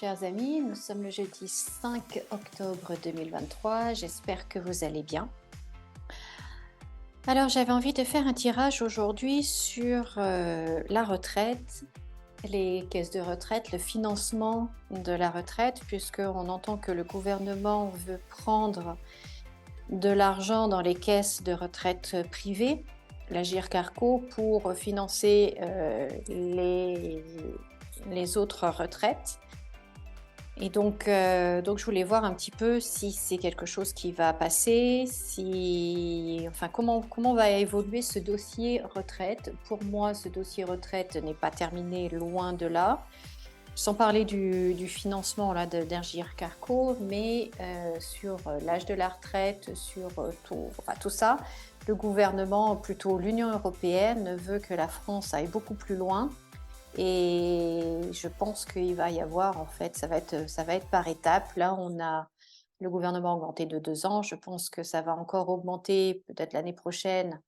chers amis, nous sommes le jeudi 5 octobre 2023, j'espère que vous allez bien. Alors j'avais envie de faire un tirage aujourd'hui sur la retraite, les caisses de retraite, le financement de la retraite, puisqu'on entend que le gouvernement veut prendre de l'argent dans les caisses de retraite privées, la GIRC-ARCO, pour financer les autres retraites. Et donc je voulais voir un petit peu si c'est quelque chose qui va passer, comment va évoluer ce dossier retraite. Pour moi, ce dossier retraite n'est pas terminé, loin de là. Sans parler du financement d'Agirc-Arrco, mais sur l'âge de la retraite, sur tout ça, le gouvernement, plutôt l'Union européenne, veut que la France aille beaucoup plus loin. Et je pense qu'il va y avoir, en fait, ça va être par étapes. Là, le gouvernement a augmenté de 2 ans. Je pense que ça va encore augmenter peut-être l'année prochaine.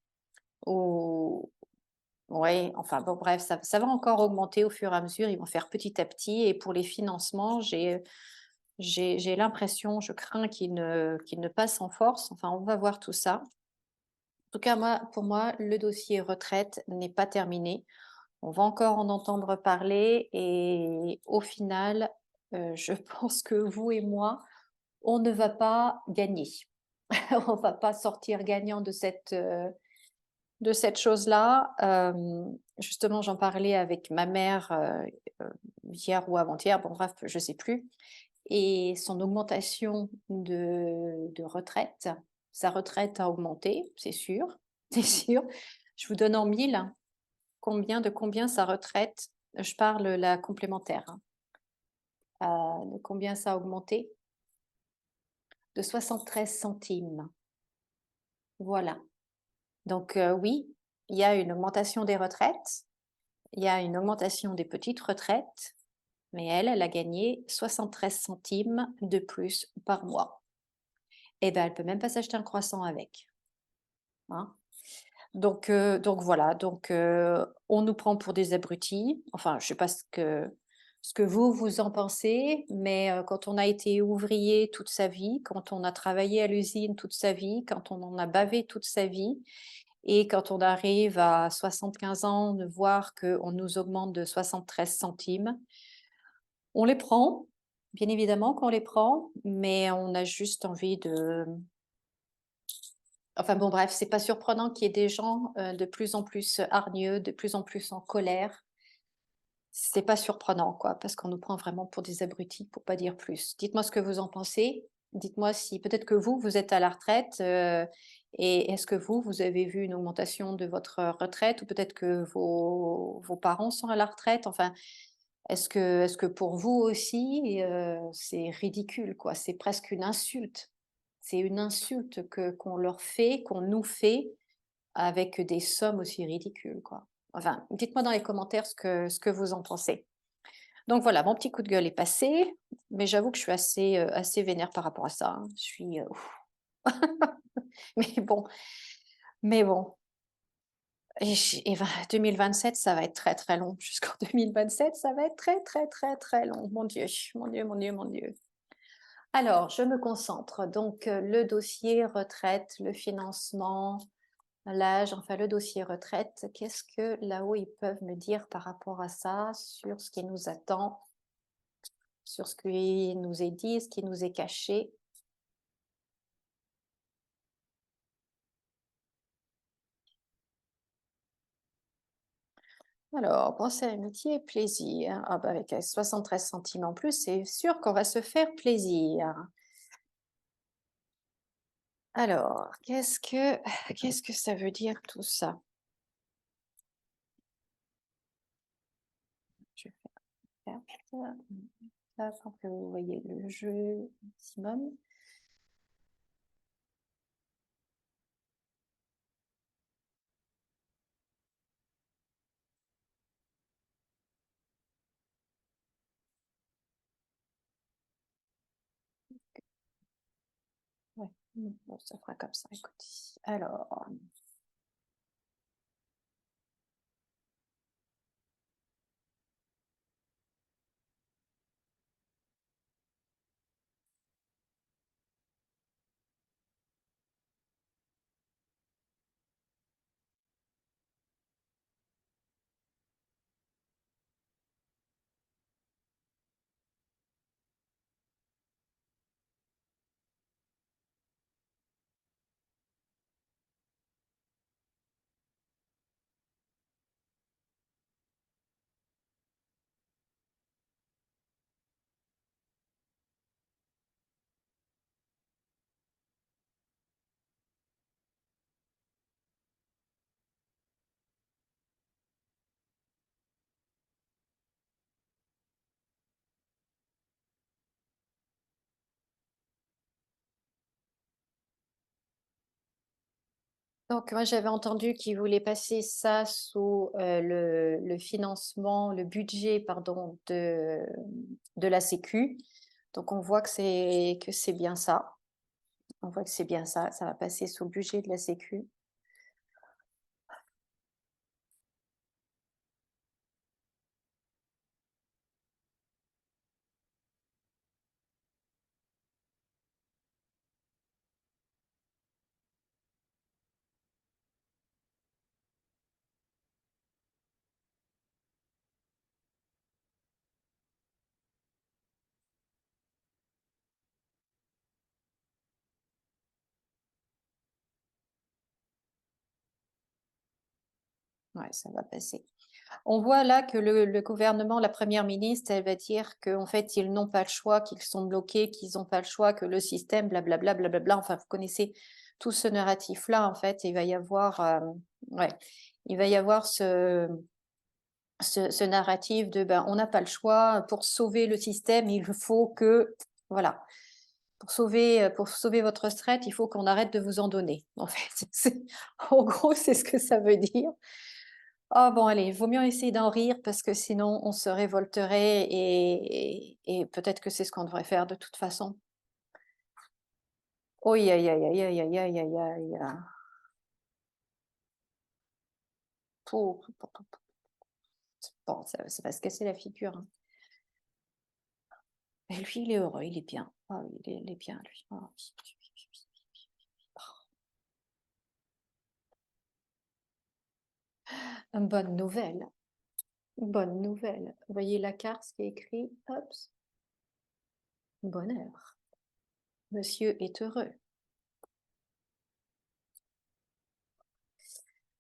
Ouais, enfin bon, bref, ça va encore augmenter au fur et à mesure. Ils vont faire petit à petit. Et pour les financements, j'ai l'impression, je crains qu'ils ne passent en force. Enfin, on va voir tout ça. En tout cas, pour moi, le dossier retraite n'est pas terminé. On va encore en entendre parler et au final, je pense que vous et moi, on ne va pas gagner. On va pas sortir gagnant de cette chose-là. Justement, j'en parlais avec ma mère, hier ou avant-hier, bon bref, je sais plus, et son augmentation de retraite, sa retraite a augmenté, c'est sûr, c'est sûr. Je vous donne en 1000. De combien sa retraite, je parle la complémentaire, de combien ça a augmenté? De 73 centimes. Voilà. Donc oui, il y a une augmentation des retraites, il y a une augmentation des petites retraites, mais elle a gagné 73 centimes de plus par mois. Eh ben, elle peut même pas s'acheter un croissant avec, hein. Donc voilà, on nous prend pour des abrutis. Enfin, je sais pas ce que vous en pensez, mais quand on a été ouvrier toute sa vie, quand on a travaillé à l'usine toute sa vie, quand on en a bavé toute sa vie, et quand on arrive à 75 ans, de voir qu'on nous augmente de 73 centimes, on les prend, bien évidemment qu'on les prend, mais on a juste envie de... Enfin bon, bref, c'est pas surprenant qu'il y ait des gens de plus en plus hargneux, de plus en plus en colère. C'est pas surprenant, quoi, parce qu'on nous prend vraiment pour des abrutis, pour pas dire plus. Dites-moi ce que vous en pensez. Dites-moi si peut-être que vous êtes à la retraite, et est-ce que vous avez vu une augmentation de votre retraite, ou peut-être que vos parents sont à la retraite. Enfin, est-ce que pour vous aussi, c'est ridicule, quoi, c'est presque une insulte. C'est une insulte qu'on leur fait, qu'on nous fait, avec des sommes aussi ridicules, quoi. Enfin, dites-moi dans les commentaires ce que vous en pensez. Donc voilà, mon petit coup de gueule est passé, mais j'avoue que je suis assez vénère par rapport à ça, hein. Je suis, mais bon, mais bon. Et 2027, ça va être très très long. Jusqu'en 2027, ça va être très très très très long. Mon Dieu, mon Dieu, mon Dieu, mon Dieu. Alors, je me concentre. Donc, le dossier retraite, le financement, l'âge, enfin le dossier retraite, qu'est-ce que là-haut ils peuvent me dire par rapport à ça, sur ce qui nous attend, sur ce qui nous est dit, ce qui nous est caché? Alors, pensée, amitié et plaisir. Ah bah avec 73 centimes en plus, c'est sûr qu'on va se faire plaisir. Alors, qu'est-ce que ça veut dire tout ça? Je vais faire ça pour que vous voyez le jeu maximum. Ouais, bon, ça fera comme ça, écoutez. Alors, Donc moi, j'avais entendu qu'ils voulaient passer ça sous, le financement, le budget, pardon, de la sécu. Donc on voit que c'est bien ça. On voit que c'est bien ça, ça va passer sous le budget de la sécu. Ouais, ça va passer. On voit là que le gouvernement, la première ministre, elle va dire qu'en fait, ils n'ont pas le choix, qu'ils sont bloqués, qu'ils n'ont pas le choix, que le système, blablabla, blablabla. Enfin, vous connaissez tout ce narratif-là, en fait. Il va y avoir, ouais, il va y avoir ce narratif de ben, on n'a pas le choix, pour sauver le système, il faut que, voilà, pour sauver votre retraite, il faut qu'on arrête de vous en donner. En fait, en gros, c'est ce que ça veut dire. Oh bon, allez, vaut mieux essayer d'en rire parce que sinon on se révolterait et peut-être que c'est ce qu'on devrait faire de toute façon. Oui, aïe, aïe, aïe, aïe, aïe, aïe, aïe, aïe. Pou, pou, pou, pou, pou. Bon, ça va se casser la figure, hein. Et lui, il est heureux, il est bien. Ah oui, il est bien, lui. Ah oui. Une bonne nouvelle. Une bonne nouvelle. Vous voyez la carte, ce qui est écrit, hop, bonheur. Monsieur est heureux.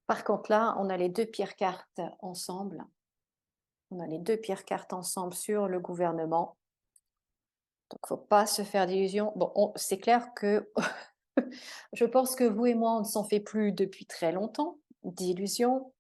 Par contre, là, on a les deux pires cartes ensemble. On a les deux pires cartes ensemble sur le gouvernement. Donc, faut pas se faire d'illusions. Bon, c'est clair que je pense que vous et moi, on ne s'en fait plus depuis très longtemps d'illusions.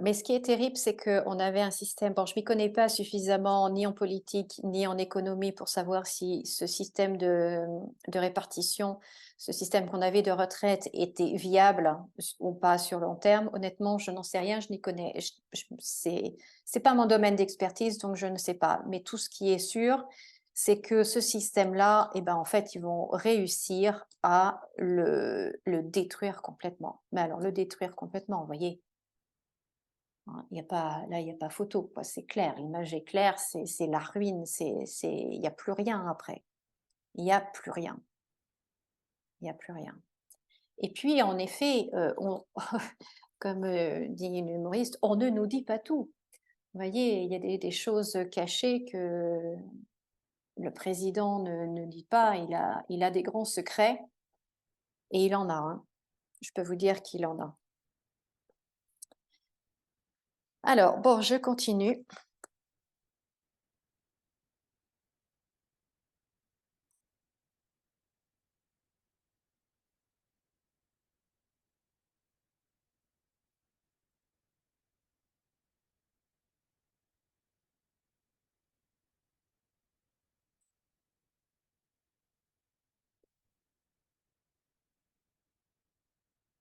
Mais ce qui est terrible, c'est qu'on avait un système, bon, je m'y connais pas suffisamment ni en politique ni en économie pour savoir si ce système de répartition, ce système qu'on avait de retraite était viable ou pas sur long terme. Honnêtement, je n'en sais rien, je n'y connais, c'est pas mon domaine d'expertise, donc je ne sais pas. Mais tout ce qui est sûr, c'est que ce système-là, eh ben, en fait, ils vont réussir à le détruire complètement. Mais alors, le détruire complètement, vous voyez, hein, il y a pas, là, il y a pas photo, quoi. C'est clair, l'image est claire, c'est la ruine, il y a plus rien après. Il y a plus rien. Il y a plus rien. Et puis, en effet, comme dit une humoriste, on ne nous dit pas tout. Vous voyez, il y a des choses cachées que le président ne dit pas. Il a des grands secrets et il en a un. Je peux vous dire qu'il en a. Alors, bon, je continue.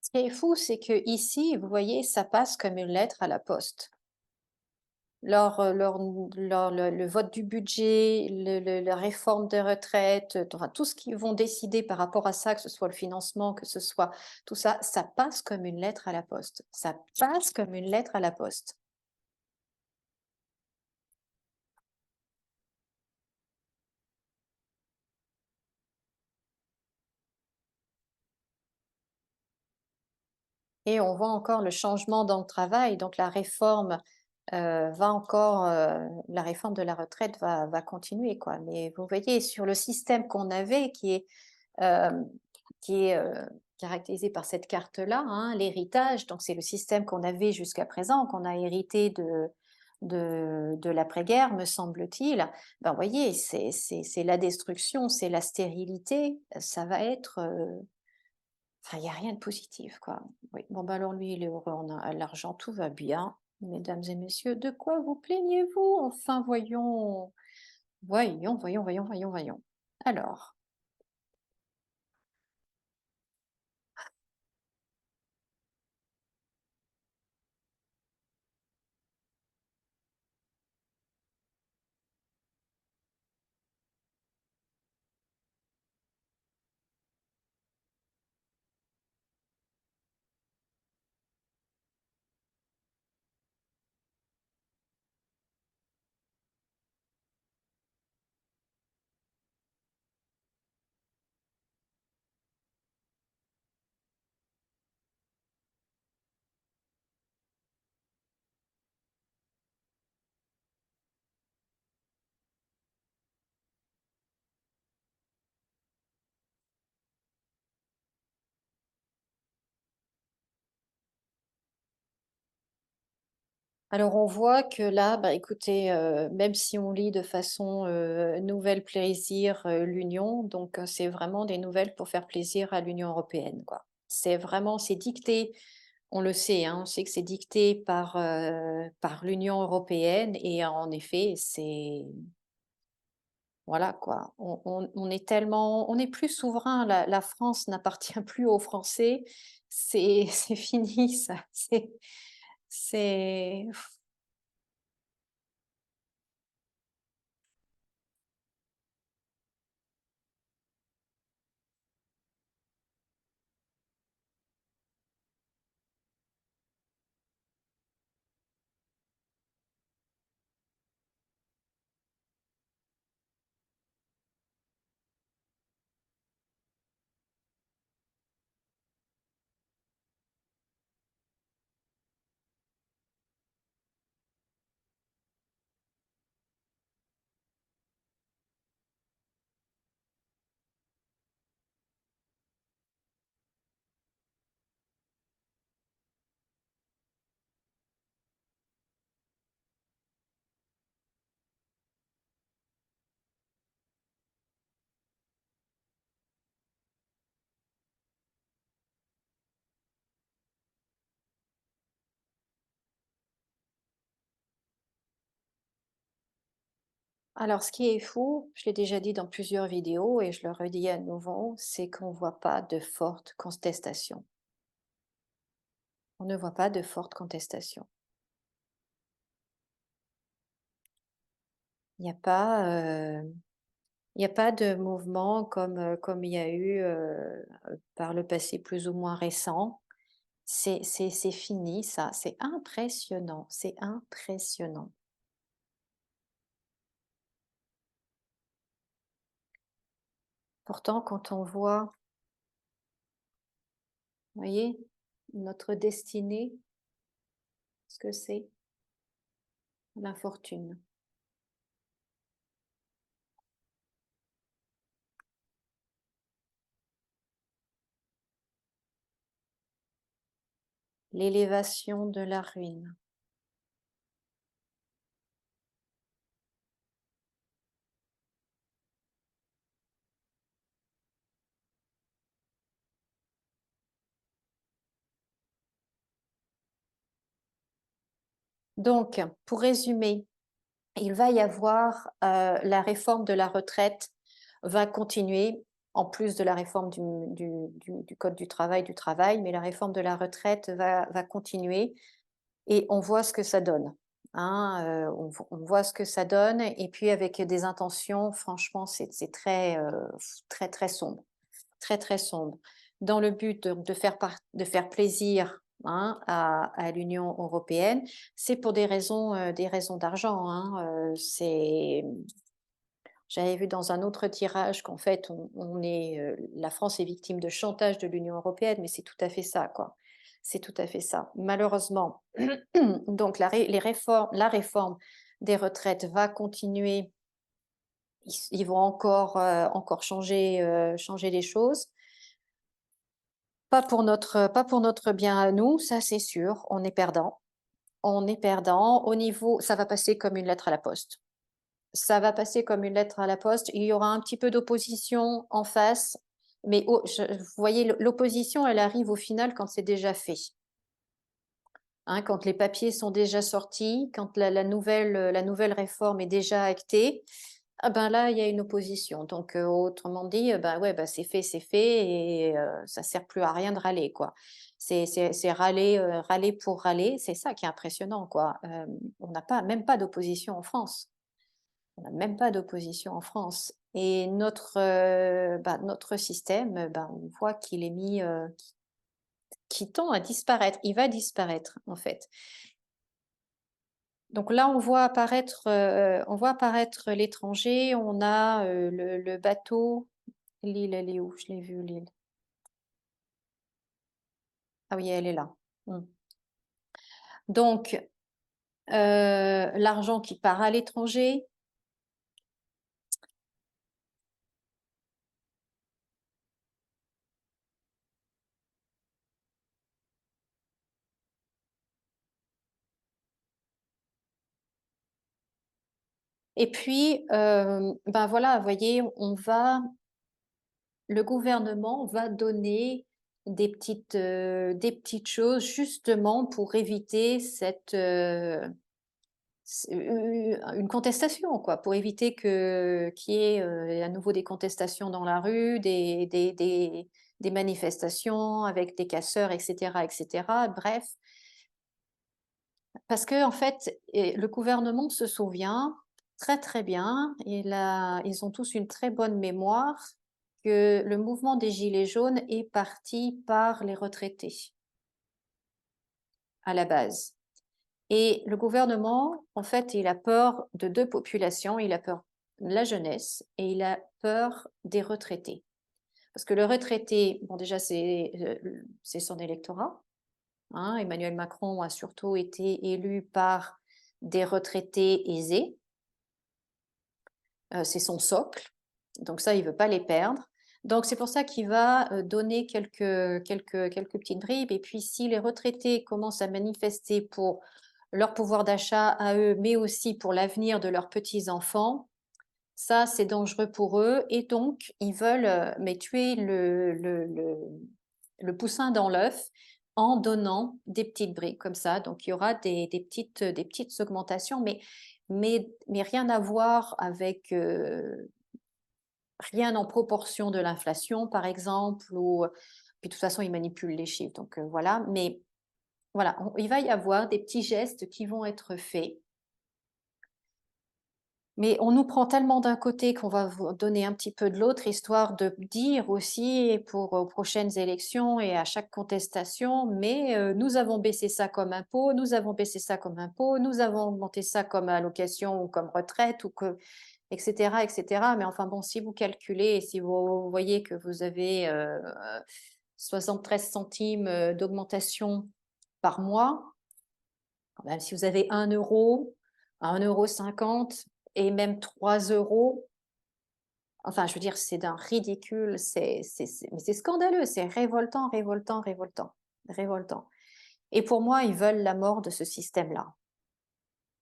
Ce qui est fou, c'est que ici, vous voyez, ça passe comme une lettre à la poste. Le vote du budget, la réforme des retraites, enfin, tout ce qu'ils vont décider par rapport à ça, que ce soit le financement, que ce soit tout ça, ça passe comme une lettre à la poste. Ça passe comme une lettre à la poste. Et on voit encore le changement dans le travail, donc la réforme la réforme de la retraite va continuer, quoi. Mais vous voyez, sur le système qu'on avait, euh, qui est caractérisé par cette carte-là, hein, l'héritage, donc c'est le système qu'on avait jusqu'à présent, qu'on a hérité de l'après-guerre, me semble-t-il. Ben, vous voyez, c'est la destruction, c'est la stérilité, ça va être... Enfin, il n'y a rien de positif, quoi. Oui. Bon, ben alors lui, il est heureux, on a l'argent, tout va bien. Mesdames et messieurs, de quoi vous plaignez-vous? Enfin, voyons, voyons, voyons, voyons, voyons, voyons. Alors, on voit que là, bah, écoutez, même si on lit de façon, nouvelles plaisir, l'Union, donc c'est vraiment des nouvelles pour faire plaisir à l'Union européenne, quoi. C'est dicté, on le sait, hein, on sait que c'est dicté par l'Union européenne et en effet, c'est voilà quoi. On est tellement on est plus souverain, la France n'appartient plus aux Français, c'est fini ça, c'est Alors, ce qui est fou, je l'ai déjà dit dans plusieurs vidéos et je le redis à nouveau, c'est qu'on ne voit pas de forte contestation. On ne voit pas de forte contestation. Il n'y a pas, il n'y a pas de mouvement comme il y a eu par le passé plus ou moins récent. C'est fini, ça. C'est impressionnant. C'est impressionnant. Pourtant, quand on voit, vous voyez, notre destinée, ce que c'est, l'infortune. L'élévation de la ruine. Donc, pour résumer, il va y avoir la réforme de la retraite va continuer, en plus de la réforme du code du travail, mais la réforme de la retraite va continuer et on voit ce que ça donne. Hein, on voit ce que ça donne et puis avec des intentions, franchement, c'est très, très, très sombre. Très, très sombre. Dans le but de faire plaisir, hein, à l'Union européenne. C'est pour des raisons d'argent, hein, j'avais vu dans un autre tirage qu'en fait on est, la France est victime de chantage de l'Union européenne, mais c'est tout à fait ça, quoi. C'est tout à fait ça. Malheureusement, donc la réforme des retraites va continuer. Ils vont encore changer les choses. Pas pour notre bien à nous, ça c'est sûr, on est perdant. On est perdant. Au niveau ça va passer comme une lettre à la poste. Ça va passer comme une lettre à la poste. Il y aura un petit peu d'opposition en face, mais vous voyez, l'opposition, elle arrive au final quand c'est déjà fait. Hein, quand les papiers sont déjà sortis, quand la nouvelle réforme est déjà actée, Ah ben là, il y a une opposition. Donc, autrement dit, bah, ouais, bah, c'est fait et ça sert plus à rien de râler, quoi. C'est râler, râler pour râler. C'est ça qui est impressionnant, quoi. On n'a pas même pas d'opposition en France. On n'a même pas d'opposition en France et notre système, ben, on voit qu'il est mis, qui tend à disparaître. Il va disparaître, en fait. Donc là, on voit apparaître l'étranger. On a, le bateau. L'île, elle est où? Je l'ai vue, l'île. Ah oui, elle est là. Mmh. Donc, l'argent qui part à l'étranger. Et puis, ben voilà, vous voyez, le gouvernement va donner des petites choses justement pour éviter une contestation, quoi, pour éviter qu'il y ait à nouveau des contestations dans la rue, des manifestations avec des casseurs, etc., etc. Bref, parce que en fait, le gouvernement se souvient très très bien, ils ont tous une très bonne mémoire, que le mouvement des Gilets jaunes est parti par les retraités à la base. Et le gouvernement, en fait, il a peur de deux populations. Il a peur de la jeunesse et il a peur des retraités. Parce que le retraité, bon déjà, c'est son électorat, hein. Emmanuel Macron a surtout été élu par des retraités aisés. C'est son socle. Donc ça, il veut pas les perdre. Donc c'est pour ça qu'il va donner quelques petites bribes. Et puis si les retraités commencent à manifester pour leur pouvoir d'achat à eux, mais aussi pour l'avenir de leurs petits-enfants, ça c'est dangereux pour eux. Et donc ils veulent mais tuer le poussin dans l'œuf en donnant des petites briques comme ça. Donc il y aura des petites augmentations, mais rien à voir avec rien en proportion de l'inflation, par exemple, ou puis de toute façon, ils manipulent les chiffres, donc voilà. Mais voilà, il va y avoir des petits gestes qui vont être faits. Mais on nous prend tellement d'un côté qu'on va vous donner un petit peu de l'autre, histoire de dire aussi pour aux prochaines élections et à chaque contestation, mais nous avons baissé ça comme impôt, nous avons baissé ça comme impôt, nous avons augmenté ça comme allocation ou comme retraite ou que etc., etc. Mais enfin bon, si vous calculez et si vous voyez que vous avez 73 centimes d'augmentation par mois, même si vous avez 1 euro, 1,50 € et même 3 euros, enfin je veux dire, c'est d'un ridicule, mais c'est scandaleux, c'est révoltant, révoltant, révoltant, révoltant. Et pour moi, ils veulent la mort de ce système-là.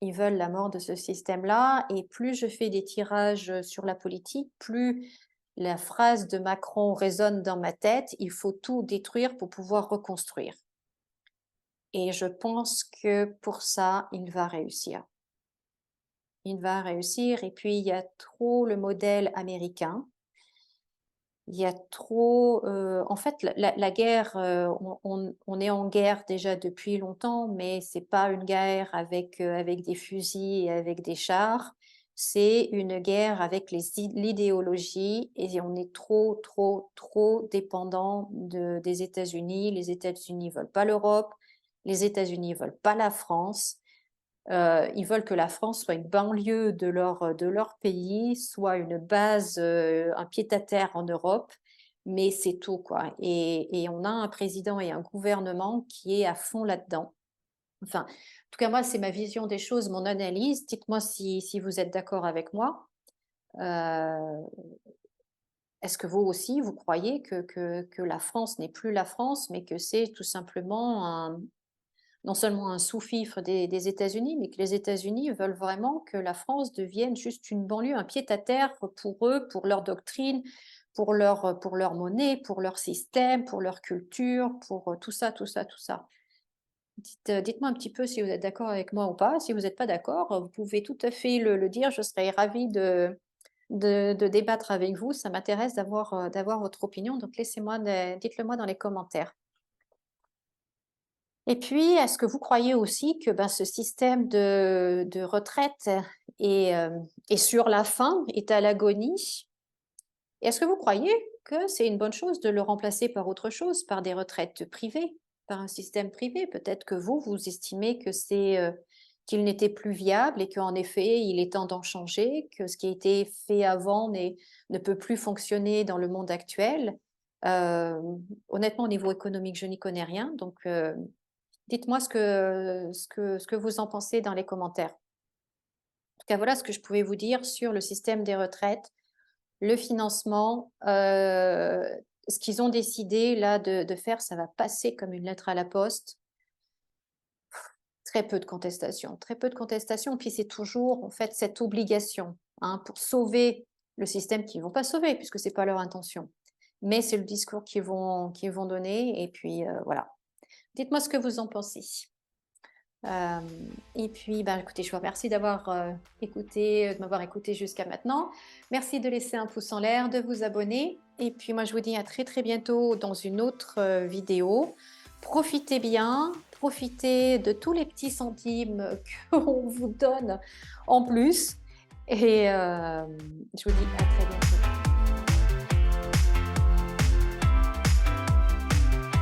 Ils veulent la mort de ce système-là et plus je fais des tirages sur la politique, plus la phrase de Macron résonne dans ma tête: «Il faut tout détruire pour pouvoir reconstruire» et je pense que pour ça, il va réussir. Il va réussir et puis il y a trop le modèle américain. Il y a trop, en fait, la guerre, on est en guerre déjà depuis longtemps, mais c'est pas une guerre avec des fusils et avec des chars. C'est une guerre avec l'idéologie et on est trop, trop, trop dépendant des États-Unis. Les États-Unis veulent pas l'Europe, les États-Unis veulent pas la France. Ils veulent que la France soit une banlieue de leur pays, soit une base, un pied-à-terre en Europe, mais c'est tout, quoi. Et on a un président et un gouvernement qui est à fond là-dedans. Enfin, en tout cas, moi, c'est ma vision des choses, mon analyse. Dites-moi si vous êtes d'accord avec moi. Heu, Est-ce que vous aussi, vous croyez que la France n'est plus la France, mais que c'est tout simplement non seulement un sous-fifre des États-Unis, mais que les États-Unis veulent vraiment que la France devienne juste une banlieue, un pied-à-terre pour eux, pour leur doctrine, pour leur monnaie, pour leur système, pour leur culture, pour tout ça, tout ça, tout ça. Dites-moi un petit peu si vous êtes d'accord avec moi ou pas. Si vous n'êtes pas d'accord, vous pouvez tout à fait le dire. Je serais ravie de débattre avec vous. Ça m'intéresse d'avoir votre opinion, donc dites-le moi dans les commentaires. Et puis, est-ce que vous croyez aussi que, ben, ce système de retraite est sur la fin, est à l'agonie? Et est-ce que vous croyez que c'est une bonne chose de le remplacer par autre chose, par des retraites privées, par un système privé? Peut-être que vous estimez que qu'il n'était plus viable et qu'en effet, il est temps d'en changer, que ce qui a été fait avant ne peut plus fonctionner dans le monde actuel. Honnêtement, au niveau économique, je n'y connais rien, donc dites-moi ce que vous en pensez dans les commentaires. En tout cas, voilà ce que je pouvais vous dire sur le système des retraites, le financement, ce qu'ils ont décidé là de faire, ça va passer comme une lettre à la poste. Très peu de contestation, puis c'est toujours en fait cette obligation, hein, pour sauver le système qu'ils ne vont pas sauver puisque c'est pas leur intention. Mais c'est le discours qu'ils vont donner et puis, voilà. Dites-moi ce que vous en pensez. Et puis, bah, écoutez, je vous remercie d'avoir écouté, de m'avoir écouté jusqu'à maintenant. Merci de laisser un pouce en l'air, de vous abonner. Et puis, moi, je vous dis à très très bientôt dans une autre vidéo. Profitez bien, profitez de tous les petits centimes qu'on vous donne en plus. Et je vous dis à très bientôt.